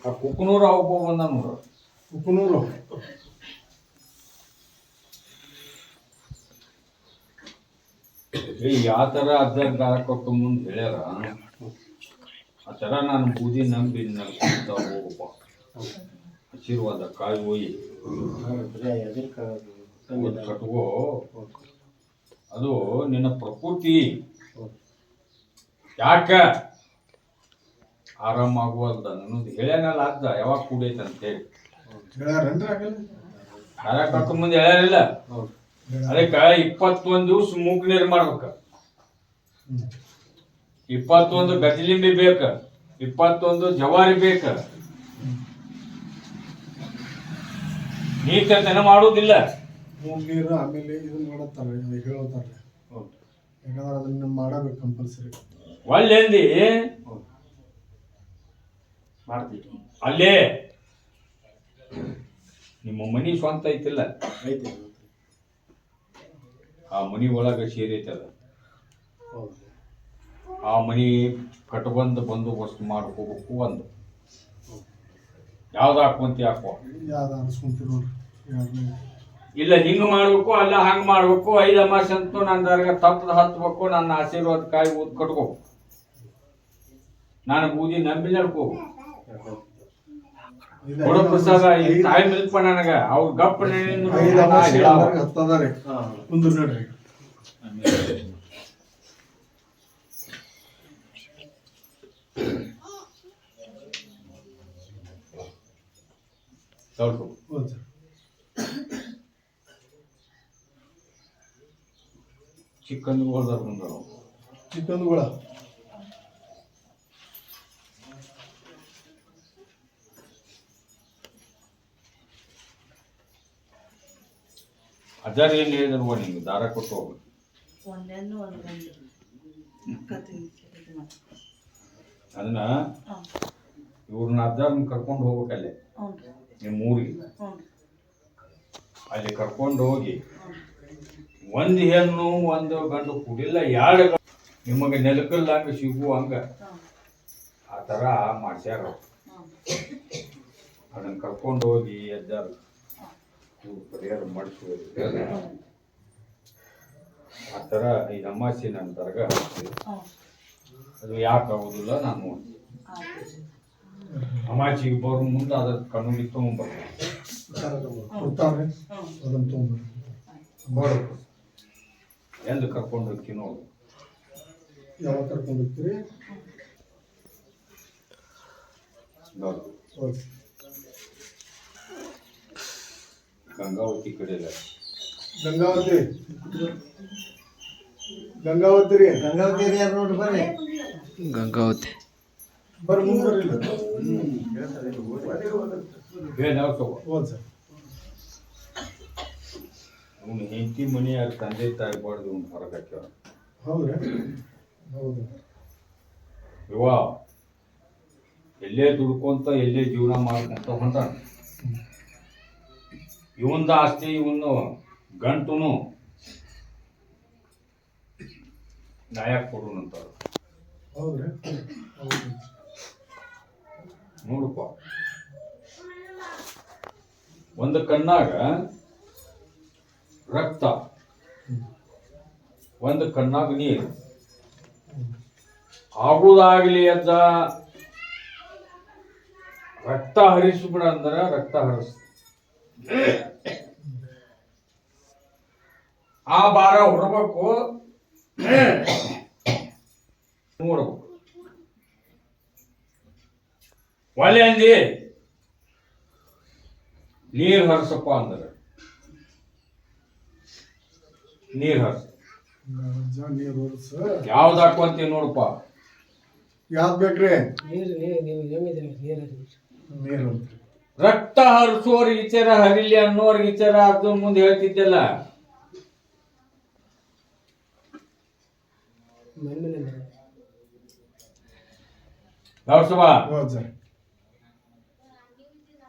ಆ ಕುಕ್ಕನೂರು ಒಬ್ಬ ಬಂದ ನೋಡ್ರ ಕುಕ್ಕನೂರು ಯಾವ ಥರ ಅಜ್ಜಾಗ ದಾರ ಕೊಟ್ಟು ಮುಂದೆ ಹೇಳ್ಯಾರ ಆ ಥರ ನಾನು ಬೂದಿ ನಂಬಿ ನಡ್ಕೊಂತ ಹೋಗಪ್ಪ. ಆಶೀರ್ವಾದ ಕಾಯಿ ಹೋಯಿ ಕಟ್ಕೋ. ಅದು ನಿನ್ನ ಪ್ರಕೃತಿ ಯಾಕ ಆರಾಮಾಗುವಲ್ದ ನನ್ನದು ಹೇಳ್ಯಾನಲ್ಲ ಅಜ್ಜ ಯಾವಾಗ ಕೂಡೈತೆ ಅಂತೇಳಿ ದಾರ ಕಟ್ಟು ಮುಂದೆ ಹೇಳ್ಯಾರಿಲ್ಲ. ಅದಕ್ಕೆ 21 ದಿವಸ ಮೂಗ್ ನೀರು ಮಾಡ್ಬೇಕ, 21 ಗಜಲಿಂಬಿ ಬೇಕ, 21 ಜವಾರಿ ಬೇಕ. ನೀತನ ಮಾಡುವುದಿಲ್ಲ ಮೂಗ್ ನೀರು. ಆಮೇಲೆ ಇದನ್ನ ಮಾಡತ್ತಾರೆ ಹೇಳ್ತಾರೆ, ಯಾಕಂದ್ರೆ ಅದನ್ನ ಮಾಡಬೇಕು ಕಂಪಲ್ಸರಿ. ಒಳ್ಳೆಂದಿ ಅಲ್ಲೇ ನಿಮ್ಮ ಮನಿ ಸ್ವಂತ ಐತಿಲ್ಲ, ಆ ಮನಿ ಒಳಗೆ ಸೇರೈತದ. ಆ ಮನಿ ಕಟ್ಬಂದು ಬಂದೋಬಸ್ತ್ ಮಾಡ್ಕೋಬೇಕು. ಒಂದು ಯಾವ್ದು ಹಾಕುವಂತ ಹಾಕುವ ಇಲ್ಲ ಹಿಂಗ ಮಾಡ್ಬೇಕು ಅಲ್ಲ ಹಂಗ ಮಾಡ್ಬೇಕು. 5 ಅಮಾಸೆ ಅಂತೂ ನನ್ನ ದರ್ಗ ತಪ್ಪದ ಹತ್ಬೇಕು. ನನ್ನ ಆಶೀರ್ವಾದ ಕಾಯಿ ಊದ್ ಕಟ್ಕೋಬೇಕು. ನಾನು ಬೂದಿ ನಂಬಿ ನಡ್ಕೋಬೇಕು. ಕೊಡೋ ಪ್ರಸಾದ ತಾಯಿ ಮಿಲ್ಪ ನನಗ ಅವ್ರ ಗಪ್ಪ ನೋಡ್ರಿ. ಚಿಕ್ಕಂದುಗಳ ಬಂದವು. ಚಿಕ್ಕಂದುಗಳ ಅಜ್ಜಾರ್ ಏನ್ ಹೇಳಿದ್ರು ನಿಮ್ಗೆ ದಾರ ಕೊಟ್ಟು ಹೋಗ್ಬೇಕು. ಅದನ್ನ ಇವ್ರನ್ನ ಅಜ್ಜಾರನ್ನ ಕರ್ಕೊಂಡು ಹೋಗ್ಬೇಕಲ್ಲೇ ನಿಮ್ಮ ಊರಿಗೆ. ಅಲ್ಲಿ ಕರ್ಕೊಂಡು ಹೋಗಿ ಒಂದು ಹೆಣ್ಣು ಒಂದು ಗಂಡು ಕುಡಿಲ್ಲ, 2 ನಿಮಗೆ ನೆಲಕಲ್ಲಂಗ ಸಿಗುವಂಗ ಆ ಥರ ಮಾಡ್ಸ್ಯಾರ. ಅದನ್ನ ಕರ್ಕೊಂಡು ಹೋಗಿ ಅಜ್ಜಾರ ಪರಿಹಾರ ಮಾಡಿಸುವುದು. ಆ ಥರ 5 ಅಮಾಸೆ ನನ್ನ ದರ್ಗ ಅದು ಯಾಕೆ ಆಗೋದಿಲ್ಲ. ನಾನು ಅಮಾಚಿಗೆ ಬರೋ ಮುಂದೆ ಅದ್ರ ಕಣ್ಣುಲಿ ತೊಗೊಂಡ್ಬರ್ತೀನಿ. ಎಂದು ಕರ್ಕೊಂಡು ಹೋಗ್ತೀನಿ ನೋಡು. ಯಾವಾಗ ಕರ್ಕೊಂಡು ಹೋಗ್ತೀರಿ? ಗಂಗಾವತಿ ಕಡೆ ಗಂಗಾವತಿ ಗಂಗಾವತಿ ರೀ. ಗಂಗಾವತಿ ಯಾರು ನೋಡಿ ಬರ್ರಿ. ಗಂಗಾವತಿ ಬರ್ರಿ ಮುಂದೆ ಬರ್ರಿ. ಅವನು ಹೆಂಡತಿ ಮನೆ ಯಾರು ತಂದೆ ತಾಯಿ ಬಾರ್ದು ಅವ್ನು ಹೊರಗೆ ಹಾಕ್ಯಾವ. ಹೌದ್ರಿ? ಹೌದು. ಇವ ಎಲ್ಲೇ ದುಡ್ಕೊಂತ ಎಲ್ಲೇ ಜೀವನ ಮಾಡ್ಕೊಂತ ಹೊಂಟಾನ. ಇವಂದ ಆಸ್ತಿ ಇವನು ಗಂಟುನು ನ್ಯಾಯ ಕೊಡುನಂತಾರ. ಹೌದ್ರಿ? ಹೌದು. ನೋಡಪ್ಪ, ಒಂದು ಕಣ್ಣಾಗ ರಕ್ತ, ಒಂದು ಕಣ್ಣಾಗ ನೀರು. ಆಗುದಾಗಲಿ ಅಜ್ಜ, ರಕ್ತ ಹರಿಸ್ಬಿಡ ಅಂದ್ರ ರಕ್ತ ಹರಿಸ್. ಆ ಭಾರ ಹೊರಬೇಕು, ನೋಡ್ಬೇಕು. ಒಳ್ಳೆ ಅಂದಿ ನೀರ್ ಹರಿಸಪ್ಪ ಅಂದ್ರೆ ನೀರ್ ಹರಿಸ. ಯಾವ್ದು ಹಾಕುವಂತೀವಿ ನೋಡಪ್ಪ. ಯಾವ್ದು ಬೇಕ್ರಿ? ರಕ್ತ ಹರಿಸೋರ್ ಈಚರ ಹರಿಲಿ ಅನ್ನೋರ್ ಈಚರ ಅದು ಮುಂದೆ ಹೇಳ್ತಿದ್ದೆಲ್ಲ.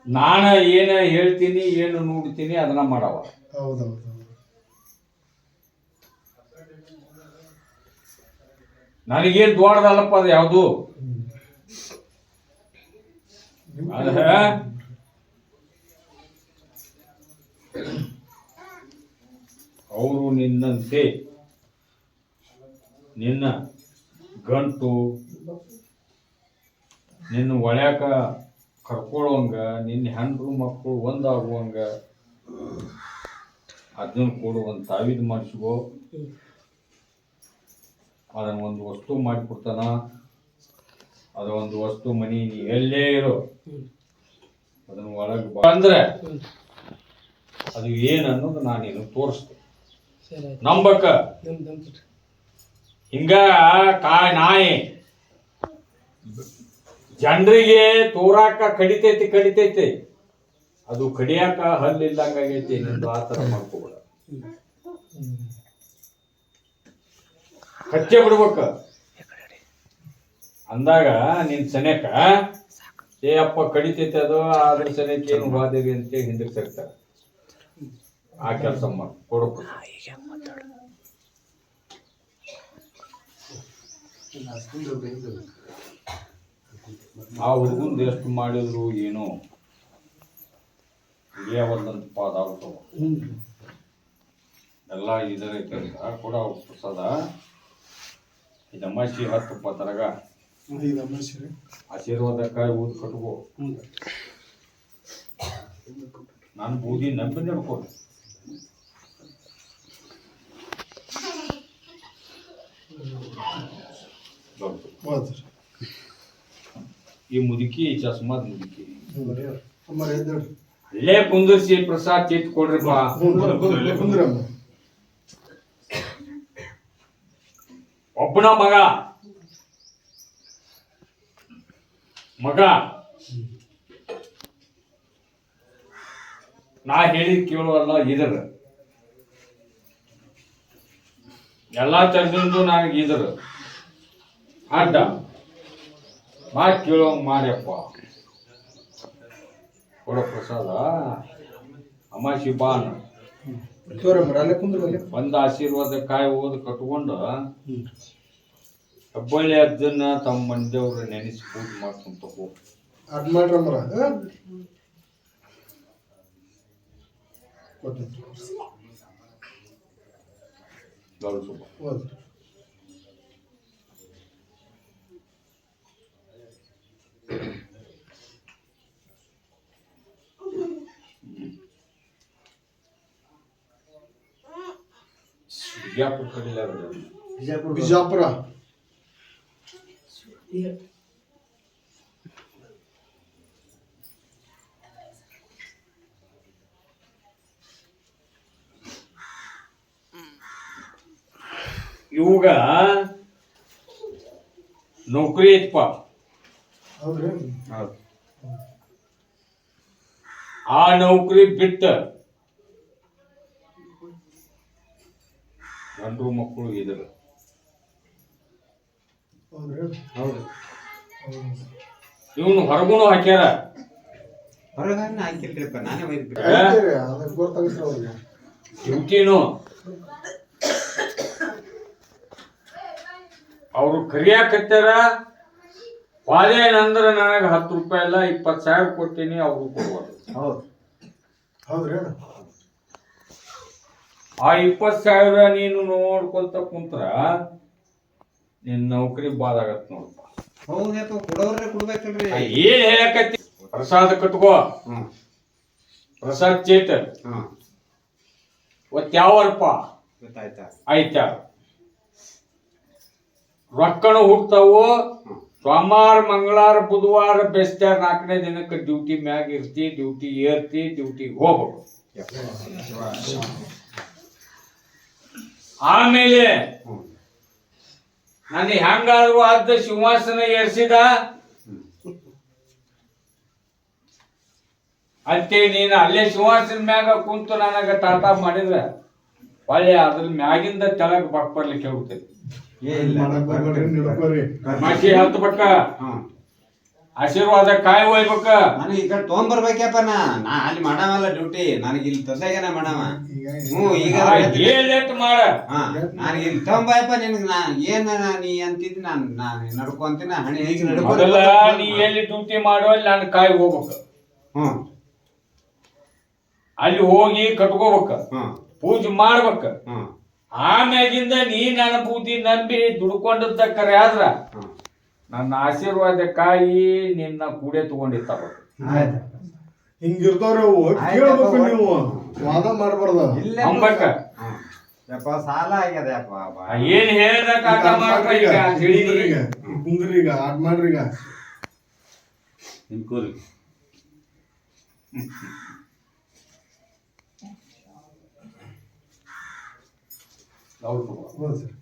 ನಾನ ಏನ ಹೇಳ್ತೀನಿ ಏನು ನೋಡ್ತೀನಿ ಅದನ್ನ ಮಾಡವ. ಹೌದೌದು. ನನಗೇನ್ ದೊಡ್ಡದಲ್ಲಪ್ಪ ಅದು ಯಾವುದು. ಆದ್ರೆ ಅವರು ನಿನ್ನಂತೆ ನಿನ್ನ ಗಂಟು ನಿನ್ನ ಒಳ್ಯಾಕ ಕರ್ಕೊಳ್ಳುವಂಗ ನಿನ್ನ ಹೆಂಡ್ರು ಮಕ್ಕಳು ಒಂದಾಗುವಂಗ ಅದನ್ನ ಕೊಡು ಒಂದು ತಾವಿದ್ ಮಾಡಿಸ್ಕೋ, ಅದನ್ನ ಒಂದು ವಸ್ತು ಮಾಡಿಕೊಡ್ತಾನ. ಅದ ಒಂದು ವಸ್ತು ಮನಿ ನೀ ಎಲ್ಲೇ ಇರೋ ಅದನ್ನ ಒಳಗೆ ಬಂದ್ರೆ ಅದು ಏನು ಅನ್ನೋದು ನಾನು ತೋರಿಸ್ತೇನೆ. ನಂಬಕ ಹಿಂಗ ನಾಯಿ ಜನರಿಗೆ ತೋರಾಕ ಕಡಿತೈತಿ, ಅದು ಕಡಿಯಾಕ ಹಲ್ಲಿಲ್ದಂಗ ಆಗೈತಿ. ನಿಂದು ಆ ಥರ ಮಾಡ್ಕೋಬೇಡ, ಕಚ್ಚೆ ಬಿಡ್ಬೇಕ ಅಂದಾಗ ನಿನ್ ಸನೇಕ ಏ ಅಪ್ಪ ಕಡಿತೈತೆ ಅದು ಅದ್ರ ಸನೇಕ ಏನು ಹೋದೇವಿ ಅಂತೇಳಿ ಹಿಂದಕ್ಕೆ ಸರ್ತಾರೆ. ಆ ಕೆಲಸ ಮಾಡಿ ಕೊಡಬೇಕು. ಆ ಹುಡುಗಂದು ಎಷ್ಟು ಮಾಡಿದ್ರು ಏನೋ ಇಳಿಯವಲ್ಲಂತ ಪಾದಾಡ್ತವ ಎಲ್ಲ ಇದರೈತೆ ಅಂತ ಕೂಡ ಪ್ರಸಾದ. ಇದು ಅಮಾಸಿ 10 ತರಗ ಆಶೀರ್ವಾದಕ್ಕಾಗಿ ಊದ್ ಕಟ್ಕೋ. ನಾನು ಬೂದಿ ನಂಬಿ ನಡ್ಕೊ. ಈ ಮುದುಕಿ ಚಸ್ಮಾದ್ ಮುದುಕಿ ಅಲ್ಲೇ ಕುಂದರ್ಸಿ ಪ್ರಸಾದ್ ಚೀಟ್ ಕೊಡ್ರಿಪ್ಪ. ಒಬ್ಬನ ಮಗ ನಾ ಹೇಳಿದ್ ಕೇಳುವಲ್ಲ. ಇದ್ರ ಎಲ್ಲಾ ತೆಗೆದು ನನಗೆ ಇದ್ರ ಅಡ್ಡ ಮಾತು ಕೇಳುವಂಗ ಮಾಡ್ಯಪ್ಪ. ಕೊಡೋ ಪ್ರಸಾದ ಅಮಾಸಿ ಬಾನ್ ಬಂದ ಆಶೀರ್ವಾದ ಕಾಯಿ ಓದ್ ಕಟ್ಕೊಂಡು ಹೆಬ್ಬಳ್ಳಿ ಅಜ್ಜನ್ನ ತಮ್ಮ ಮಂದಿಯವ್ರ ನೆನೆಸಿ ಪೂಜೆ ಮಾಡ್ಕೊಂತ ಹೋಗಿ ಅದ್ ಮಾಡ್ರಮ್ಮರ ಬಿಜಾಪುರ ಕಡಿಲ್ಲ ಬಿಜಾಪುರ ಇವಾಗ ನೌಕರಿ ಐತಪ್ಪ. ಹೌದ್ರಿ? ಆ ನೌಕರಿ ಬಿಟ್ಟ ಗಂಡು ಮಕ್ಕಳು ಇದ್ರು. ಇವನು ಹೊರಗುನು ಹಾಕ್ಯಾರ. ಡ್ಯೂಟಿನು ಅವರು ಕರಿಯಾಕತ್ತಾರ. ವಾದೇನಂದ್ರ ನನಗೆ 10 ರೂಪಾಯಿ ಇಲ್ಲ 20,000 ಕೊಡ್ತೀನಿ, ಅವ್ರು ಕೊಡುವುದು. ಹೌದ್ರಿ? ಆ 20,000 ನೀನು ನೋಡ್ಕೊಂತ ಕುಂತ್ರ ನಿನ್ ನೌಕರಿ ಬಾದ್ ಆಗತ್ ನೋಡಪ್ಪ. ಏನ್ ಹೇಳಕತ್ತಿ? ಪ್ರಸಾದ ಕಟ್ಕೋ, ಪ್ರಸಾದ್ ಚೇತ ಯಾವರ್ಪ ಆಯ್ತಾ? ರೊಕ್ಕನು ಹುಡ್ತಾವು. ಸೋಮವಾರ ಮಂಗಳವಾರ ಬುಧವಾರ ಬೆಸ್ತಾರ 4ನೇ ದಿನಕ್ಕೆ ಡ್ಯೂಟಿ ಮ್ಯಾಗ ಇರ್ತಿ, ಡ್ಯೂಟಿ ಏರ್ತಿ, ಡ್ಯೂಟಿಗೆ ಹೋಗ್ಬೇಕು. ಆಮೇಲೆ ನನಗೆ ಹೆಂಗಾದ್ರು ಅದ್ದ ಸಿಂಹಾಸನ ಏರ್ಸಿದ ಅಂತೇಳಿ ನೀನು ಅಲ್ಲೇ ಸಿಂಹಾಸನ ಮ್ಯಾಗ ಕುಂತು ನನಗ ಟಾಟಾ ಮಾಡಿದ್ರ ಒಳ್ಳೆ ಅದ್ರ ಮ್ಯಾಗಿಂದ ತೆಳಗ್ ಬರ್ಲಿಕ್ಕೆ ಹೋಗ್ತದೆ. ಮಾಸಿ 10 ಬಕ್ಕ ಆಶೀರ್ವಾದ ಕಾಯಿ ಒಯ್ಬೇಕ. ನನಗೆ ಈ ಕಡೆ ತೊಗೊಂಬರ್ಬೇಕಪ್ಪ ನಾ ಅಲ್ಲಿ ಮಾಡವಲ್ಲ ಡ್ಯೂಟಿ ನನಗೆ ಇಲ್ಲಿ ತಂದಾಗೇನ ಮಾಡವ. ಈಗ ಲೇಟ್ ಮಾಡ. ನನಗೆ ಇಲ್ಲಿ ತೊಗೊಂಬಯಪ್ಪ ನಿನಗೆ ನಾ ಏನ ನೀ ಅಂತಿದ್ದು ನಾನು ನಡ್ಕೊಂತೀನಿ ಹಣೆ ಹೇಗೆ ಮೊದಲ ನೀ ಎಲ್ಲಿ ಡ್ಯೂಟಿ ಮಾಡೋ ಅಲ್ಲಿ ನಾನು ಕಾಯಿ ಹೋಗ್ಬೇಕು. ಅಲ್ಲಿ ಹೋಗಿ ಕಟ್ಕೋಬೇಕ, ಪೂಜೆ ಮಾಡ್ಬೇಕ. ಆಮ್ಯಾಗಿಂದ ನೀ ನನ್ನ ಬೂದಿ ನಂಬಿ ದುಡ್ಕೊಂಡದ್ದ ಕರೆ ಆದ್ರ ನನ್ನ ಆಶೀರ್ವಾದ ಕಾಯಿ ನಿನ್ನ ಕೂಡೆ ತಗೊಂಡಿರ್ತಾವ. ಹಿಂಗಿರ್ತಾವ್ರಿ ಅವು, ಕೇಳ್ಬೇಕು ನೀವು, ವಾದ ಮಾಡ್ಬಾರ್ದು. ಅಂಬಕ್ಕ ಸಾಲ ಆಗ್ಯದಪ್ಪ. ಏನ್ ಹೇಳ್ದಕ್ಕ ಕುಂದ್ರಿ ಈಗ ಆಟ ಮಾಡ್ರಿ ಈಗ. ನಿಮ್ಕೂರಿ ಹೌದು ಸರ್.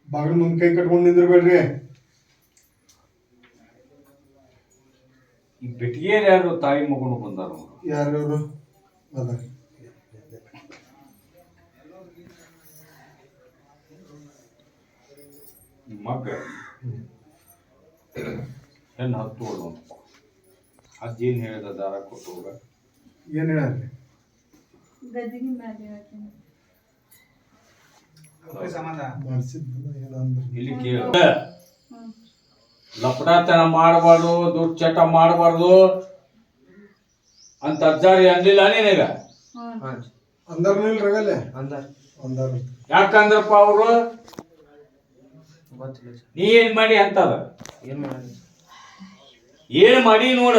ಬಾಗಿಲು ಮುಂದೆ ಕೈ ಕಟ್ಕೊಂಡು ನಿಂದಿರ್ಬೇಡ್ರಿ. ಈ ಬೆಟ್ಟಿಗೆ ಯಾರು ತಾಯಿ ಮಗನು ಬಂದಾರ? ಯಾರ್ಯಾರು ಅದ? ಮಗ ಹೆಣ್ಣು ಹತ್ತು ಹೊಡೆದು ಅಜ್ಜೇನು ಹೇಳಿದ ದಾರ ಕೊಟ್ಟು ಹೋಗ. ಏನ್ ಹೇಳ್ರಿ? ಇಲ್ಲಿ ಕೇಳ, ಲಪಡಾತನ ಮಾಡಬಾರ್ದು, ದುಡ್ಡು ಮಾಡಬಾರ್ದು ಅಂತ ಅಜ್ಜಾರಿ ಅಂದಿಲ್ಲ ನಿನಗ? ಅಂದಾರಲ್ಲೇ ಅಂದಾರ. ಯಾಕಂದ್ರಪ್ಪ ಅವರು ನೀ ಏನ್ ಮಾಡಿ ಅಂತದ ಏನ್ ಮಾಡಿ ನೋಡ.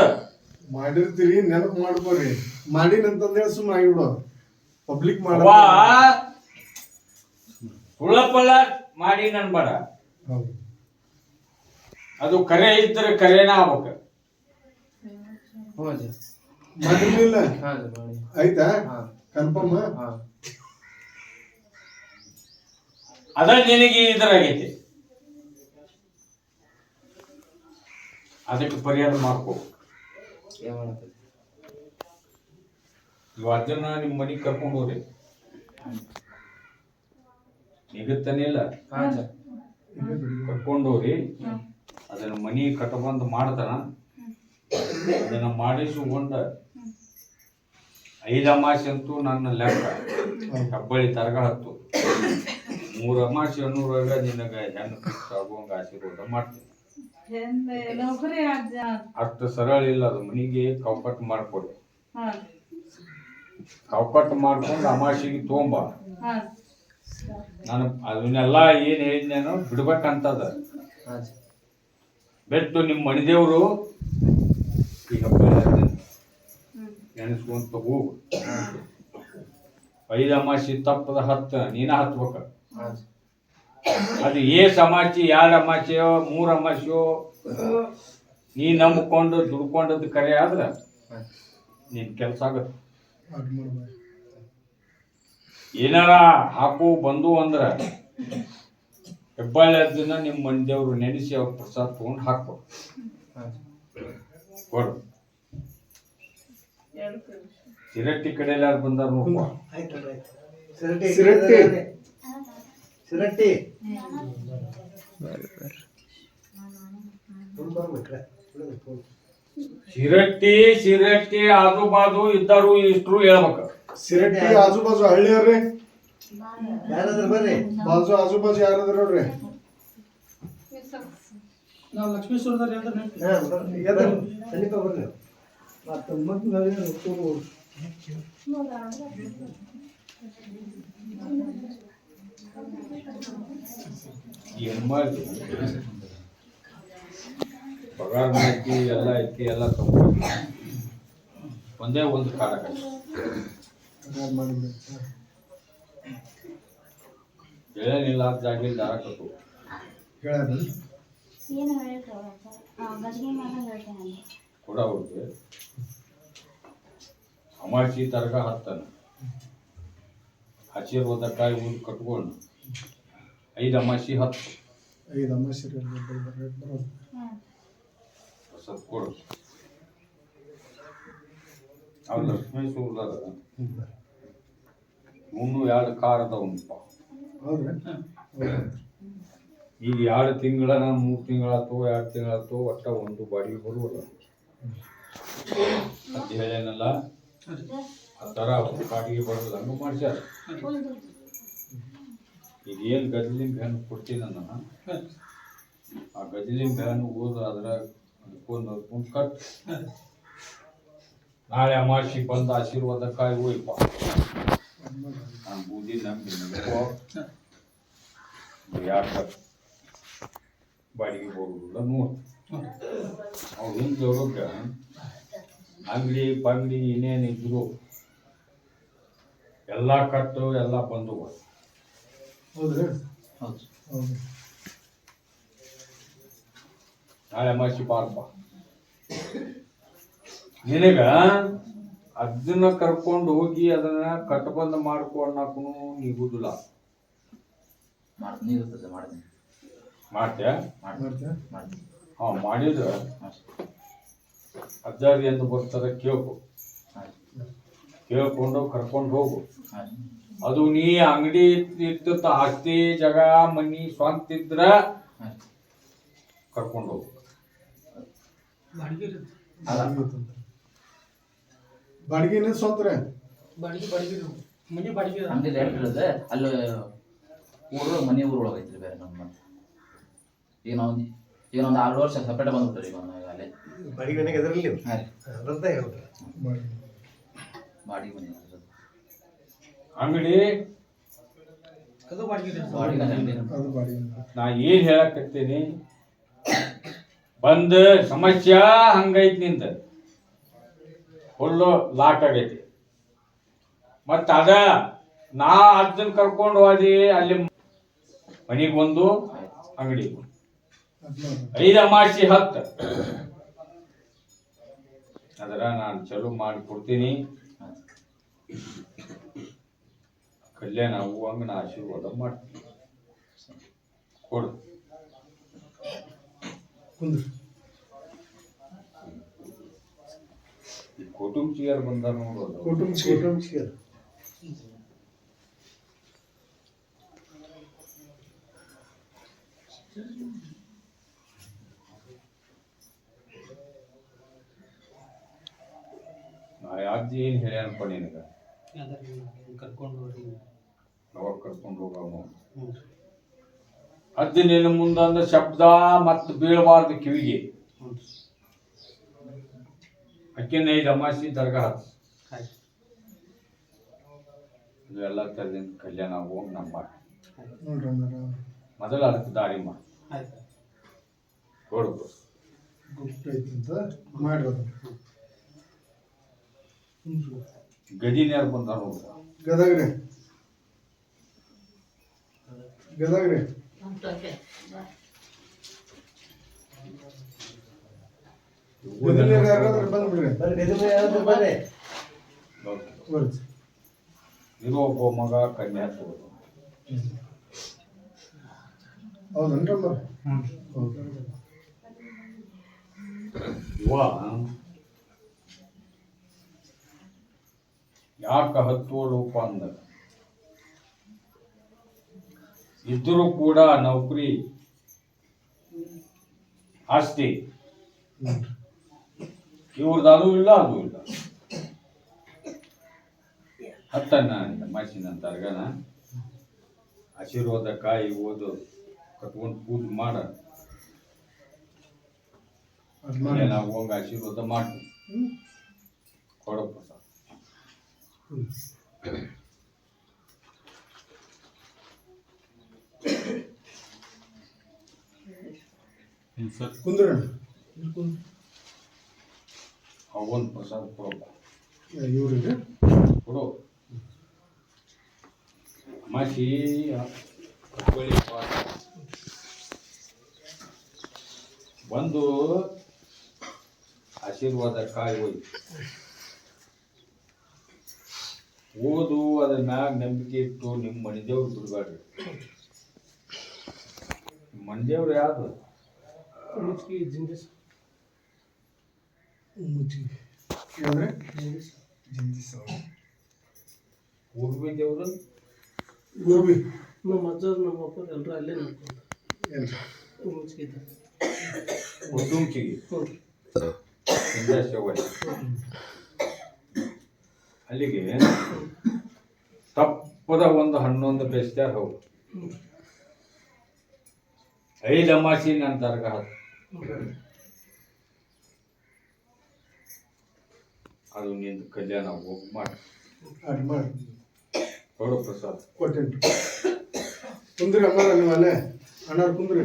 ಮಾಡಿರ್ತೀರಿ, ನೆನಪು ಮಾಡ್ಕೋರಿ. ಮಾಡಿನಂತಂದ್ರೆ ಸುಮ್ಮನೆ ಆಗಿಬಿಡು. ಪಬ್ಲಿಕ್ ಮಾಡ ಸುಳ್ಳಪಲ್ಲ ಮಾಡಿ ನನ್ಬೇಡ. ಅದು ಕರೆ ಇದ್ರೆ ಕರೆನ ಆಗ್ಬೇಕ. ಮಾಡಿರ್ಲಿಲ್ಲ ಆಯ್ತಾ? ಕನ್ಫರ್ಮ್. ಅದ ನಿನಗೆ ಇದರಾಗೈತಿ, ಅದಕ್ಕೆ ಪರಿಹಾರ ಮಾಡ್ಕೋ. ಅದನ್ನ ನಿಮ್ಮ ಮನೆಗೆ ಕರ್ಕೊಂಡು ಹೋಗ್ರಿ. ನಿಗತ್ತಾನೆ ಇಲ್ಲ, ಕರ್ಕೊಂಡು ಹೋಗ್ರಿ. ಅದನ್ನ ಮನಿ ಕಟ್ಟಬಂದು ಮಾಡ್ತಾನ. ಅದನ್ನ ಮಾಡಿಸಿಕೊಂಡ 5 ಅಮಾಸೆ ಅಂತೂ ನನ್ನ ಲೆಕ್ಕ ಕಬ್ಬಳಿ ತರಗ ಹತ್ತು 3 ಅಮಾಸೆ ಅನ್ನೋರಾಗ ನಿನಗ ಹೆಣ್ಣು ಫಿಕ್ಸ್ ಆಗುವಂಗ ಆಶೀರ್ವಾದ ಮಾಡ್ತೀನಿ. ಅಷ್ಟು ಸರಳ ಇಲ್ಲ ಅದು. ಮನಿಗೆ ಕೌಕಟ್ಟು ಮಾಡ್ಕೊಡಿ. ಕೌಕಟ್ಟು ಮಾಡ್ಕೊಂಡು ಅಮಾಸಿಗೆ ತೊಗೊಂಬ. ನಾನು ಅದನ್ನೆಲ್ಲ ಏನ್ ಹೇಳಿದ್ನೇನೋ ಬಿಡ್ಬೇಕಂತದ. ಬೆಟ್ಟು ನಿಮ್ಮ ಮಣಿದೇವ್ರು ಈಗ ನೆನೆಸ್ಕೊಂತ ಹೋಗು. 5 ಅಮಾಸಿ ತಪ್ಪದ 10 ನೀನ ಹತ್ಬೇಕ. ಅದು ಅಮಾಸಿ 2 ಅಮಾಸಿಯೋ 3 ಅಮಾಸಿಯೋ ನೀ ನಂಬಿಕೊಂಡು ದುಡ್ಕೊಂಡದ್ದು ಕರೆ ಆದ್ರ ನಿನ್ ಕೆಲಸ ಆಗತ್ತೆ. ಏನಾರ ಹಾಕು ಬಂದು ಅಂದ್ರ ಹೆಬ್ಬಾಳೆ ದಿನ ನಿಮ್ಮ ಮನೆದೇವ್ರು ನೆನೆಸಿ ಅವ್ರ ಪ್ರಸಾದ ತಗೊಂಡು ಹಾಕ್ಬೇಕು. ಕೊಡು. ಸಿರಟ್ಟಿ ಕಡೆ ಎಲ್ಲಾರು ಬಂದಾರ ನೋಡ್ಕೊ. ಸಿರಟ್ಟಿ ಆಜು ಬಾಜು ಇದ್ದರು ಇಷ್ಟರು ಹೇಳ್ಬೇಕ. ಸಿರಟ್ಟಿ ಆಜು ಬಾಜು ಹಳ್ಳಿಯವ್ರಿ ಬಾಜು ಆಜು ಬಾಜು ಯಾರಾದ್ರ ನೋಡ್ರಿ. ನಾವು ಲಕ್ಷ್ಮೇಶ್ವರದಲ್ಲಿ ಏನ್ ಮಾಡಿ ಪಗಾರ ಹಾಕಿ ಎಲ್ಲ ಐತಿ ಎಲ್ಲ ತಗೊಂಡು ಒಂದೇ ಒಂದು ಕಾಲ ಹೇಳೇನಿಲ್ಲ ಜಾಗ ದಾರ ಕಟ್ಟು ಕೂಡ ಅವ್ರಿಗೆ ಅಮಾಸಿ ತರಗ 10 ಆಶೀರ್ವಾದ ಕಾಯಿ ಊರು ಕಟ್ಕೊಂಡು 5 ಅಮಾಸಿ 10 ಅಮಾಸಿ ಸ್ವಲ್ಪ ಕೊಡು. ಅವ್ರು ಲಕ್ಷ್ಮೀ ಸೂರ್ದಾಗ ಮುನ್ನೂ 2 ಕಾರ್ ಅದಾವಪ್ಪ. ಹೌದ್ರಿ ಈಗ 2 ತಿಂಗಳ 3 ತಿಂಗಳಾತು 2 ತಿಂಗಳಾತು ಒಟ್ಟ ಒಂದು ಬಾಡಿಗೆ ಬರುವುದಿಲ್ಲ ಅಂತ ಹೇಳೇನಲ್ಲ. ಆ ಥರ ಬಾಡಿಗೆ ಬರೋದು ಹಂಗೆ ಮಾಡ್ಸ್ಯಾರ. ಈಗ ಏನು ಗದ್ಲಿನ ಬ್ಯಾನ್ ಕೊಡ್ತೀನಿ ನಾನು, ಆ ಗದ್ಲಿನ ಬ್ಯಾನ್ ಓದು ಅದ್ರಾಗ ಅದಕ್ಕೊಂದು ಕಟ್. ನಾಳೆ ಅಮಾವಾಸ್ಯೆ ಬಂದು ಆಶೀರ್ವಾದಕ್ಕಾಗಿ ಹೋಯ್ಪ ನಾನು ಬೂದಿ ನಂಬಿ ಯಾಕೆ ಬಾಡಿಗೆ ಬರುವುದಿಲ್ಲ ನೋಡಿ. ಅವ್ರು ಹಿಂಗೆ ಅವ್ರಿಗೆ ಅಂಗಡಿ ಪಂಗಡಿ ಏನೇನಿದ್ರು ಎಲ್ಲ ಕಟ್ಟು ಎಲ್ಲ ಬಂದು ಹೌದ್ರಿ ಹೌದು. ಹೌದು ನಾಳೆ ಅಮಾವಾಸ್ಯೆ ಬಾರಪ್ಪ. ನಿನಗ ಅದನ್ನ ಕರ್ಕೊಂಡು ಹೋಗಿ ಅದನ್ನ ಕಟ್ಟಬಂದ ಮಾಡ್ಕೊಳಕ್ಕೂ ನಿಗುದಿಲ್ಲ. ಮಾಡ್ತೀನಿ ಇರ್ತದೆ, ಮಾಡ್ತೀನಿ ಮಾಡ್ತೀಯ? ಮಾಡ್ತೀಯ ಮಾಡ್ತೀನಿ. ಹಾಂ ಮಾಡಿದ್ರೆ ಅಜ್ಜಾರಿ ಎಂದು ಬರ್ತಾರೆ ಕೇಳ್ಕೊ, ಕೇಳ್ಕೊಂಡು ಕರ್ಕೊಂಡು ಹೋಗು. ಅದು ನೀ ಅಂಗಡಿ ಇರ್ತಿತ್ತ ಆಸ್ತಿ ಜಾಗ ಮನಿ ಸ್ವಂತ ಇದ್ರ ಕರ್ಕೊಂಡು ಹೋಗು. ಬಾಡಿಗೆ ಸ್ವಂತ ರೀ ಹಂಗೆ ರೇಟ್ ಇರುತ್ತೆ. ಅಲ್ಲಿ ಮನೆ ಊರೊಳಗೆ ಐತ್ರಿ ಬೇರೆ ನಮ್ಮ. ಈಗ ನಾವೊಂದು 6 ವರ್ಷ ಸಪ್ರೇಟ್ ಬಂದ್ಬಿಟ್ರಿ ಈಗ ಅಲ್ಲೇ ಬಾಡಿಗೆ ಮನೆಗೆ ಅದರಲ್ಲಿ ಹಾಂ ರೀ ಬಾಡಿಗೆ ಮನೆ ಅಂಗಡಿ ಬಾಡಿಗೆ ಅಂಗಡಿ. ಅದು ಬಾಡಿಗೆ ನಾ ಏನ್ ಹೇಳಕತ್ತೀನಿ, ಬಂದ ಸಮಸ್ಯೆ ಹಂಗೈತಿ ನಿಂದ ಫುಲ್ಲು ಲಾಕ್ ಆಗೈತಿ. ಮತ್ತ ಅದ ನಾ ಅದನ್ನ ಕರ್ಕೊಂಡು ಹೋದಿ ಅಲ್ಲಿ ಮನಿಗೆ ಒಂದು ಅಂಗಡಿ 5 ಅಮಾವಾಸ್ಯೆ 10 ಅದರ ನಾನು ಚಲೋ ಮಾಡಿ ಕೊಡ್ತೀನಿ. ಕಲ್ಯಾಣ ಹೂವಂಗ ನಾ ಆಶೀರ್ವಾದ ಮಾಡ್ತೀನಿ. ಕೊಡು ಕುಂದ್ರಿ ಈ ಕುಟುಂಬಿಯರು ಬಂದಾರ ನೋಡೋದು. ಕುಟುಂಬ ಅಜ್ಜಿ ಏನು ಹೇಳ್ಯಾನಪ್ಪ ನಿನಗ, ಕರ್ಕೊಂಡು ಅವಾಗ ಕರ್ಕೊಂಡು ಹೋಗಮ್ಮ. ಅಜ್ಜಿ ನಿನ್ನ ಮುಂದೊಂದು ಶಬ್ದ ಮತ್ತು ಬೀಳಬಾರ್ದು ಕಿವಿಗೆ. ಅಕ್ಕಿನ 5 ಅಮಾವಾಸ್ಯೆ ದರ್ಗಾ ಹತ್ತು ಇವೆಲ್ಲ ತರದಿಂದ ಕಲ್ಯಾಣ ಹೋಗಿ ನಮ್ಮ ನೋಡ್ರಿ ಮೊದಲು ಅದಕ್ಕೆ ದಾರಿ ಮಾಡಿ ಕೊಡು. ಗುಪ್ತ ಐತಿ ಅಂತ ಮಾಡಿರೋದು. ಗದಿನ್ಯಾರು ಬಂದಾರ ನೋಡ್ರ. ಗದಗ್ರಿ ಗದಗ್ರಿ ಯಾರಾದ್ರೂ ಬಂದ್ಬಿಡ್ರಿ ಬರ್ರಿ ಬರ್ರಿ ಇರೋ ಒಬ್ಬ ಮಗ ಕನ್ಯಾ ತಗೋದು. ಹೌದನ್ರಿ ಅಮ್ಮ ಇವ ಯಾಕ ಹತ್ತೋಳಪ್ಪ ಅಂದ, ಇದ್ರೂ ಕೂಡ ನೌಕರಿ ಆಸ್ತಿ ಇವ್ರದ್ದು ಅದು ಇಲ್ಲ ಅದು ಇಲ್ಲ. ಹತ್ತನ್ನ ಮಾಸಿನ ತರ್ಗನ ಆಶೀರ್ವಾದ ಕಾಯಿ ಓದು ಕಟ್ಕೊಂಡು ಪೂಜೆ ಮಾಡ ನಾವು ಹೋಗಿ ಆಶೀರ್ವಾದ ಮಾಡ್ತೀವಿ. ಕೊಡಪ್ಪ ಕುಂದ್ರಿ ಅವನ್ ಪ್ರಸಾದ ಕೊಡಪ್ಪ ಇವ್ರಿಗೆ ಕೊಡು. ಮಾಸಿ ಬಂದು ಆಶೀರ್ವಾದ ಕಾಯಿ ಹೋಯ್ತು ಓದು. ಅದ್ರ ಮ್ಯಾಗ ನಂಬಿಕೆ ಇಟ್ಟು ನಿಮ್ಮ ಮಣಿದೇವ್ರು ಬಿಡಬೇಡ್ರಿ. ಮಣಿದೇವ್ರು ಯಾವ್ದು? ಮುಚ್ಚಿ ಅಂದ್ರೆ ಜಲ್ದಿ ಸಾವು. ಊರ್ವಿ ದೇವ್ರು ಗುರುಬಿ ನಮ್ಮ ಅಜ್ಜರು ನಮ್ಮ ಅಪ್ಪರು ಎಲ್ಲರೂ ಅಲ್ಲೇ ನೋಡ್ಕೊಂಡು ಏನ್ರಿ ಮುಚ್ಚಿದ್ದ ಉದ್ದುಂಚಿಗೆ ಹ್ಞೂ ಚೌಗಟ್ಟಿ ಅಲ್ಲಿಗೆ ತಪ್ಪದ ಒಂದು 11 ಬೆಸ್ತ್ಯಾರ ಹೌದು 5 ಅಮಾಸಿ ನನ್ನ ತರ್ಗ ಅದು ನಿಂದು ಕಲ್ಯಾಣ ಹೋಗಿ ಮಾಡಿ ಅದು ಮಾಡಿ ಕೊಡು ಪ್ರಸಾದ್ ಕೊಟ್ಟೇನ್ರಿ ಕುಂದ್ರಿ ಅಣ್ಣಾರ ನೀವು ಅಲ್ಲೇ ಅಣ್ಣಾರು ಕುಂದ್ರಿ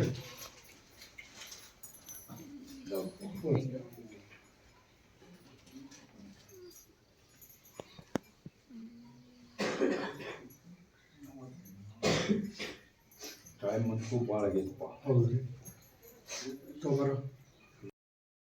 ಟೈಮ್ ಅಂತೂ ಭಾಳ ಆಗೈತಪ್ಪ ಹೌದ್ರಿ ತಗೋರ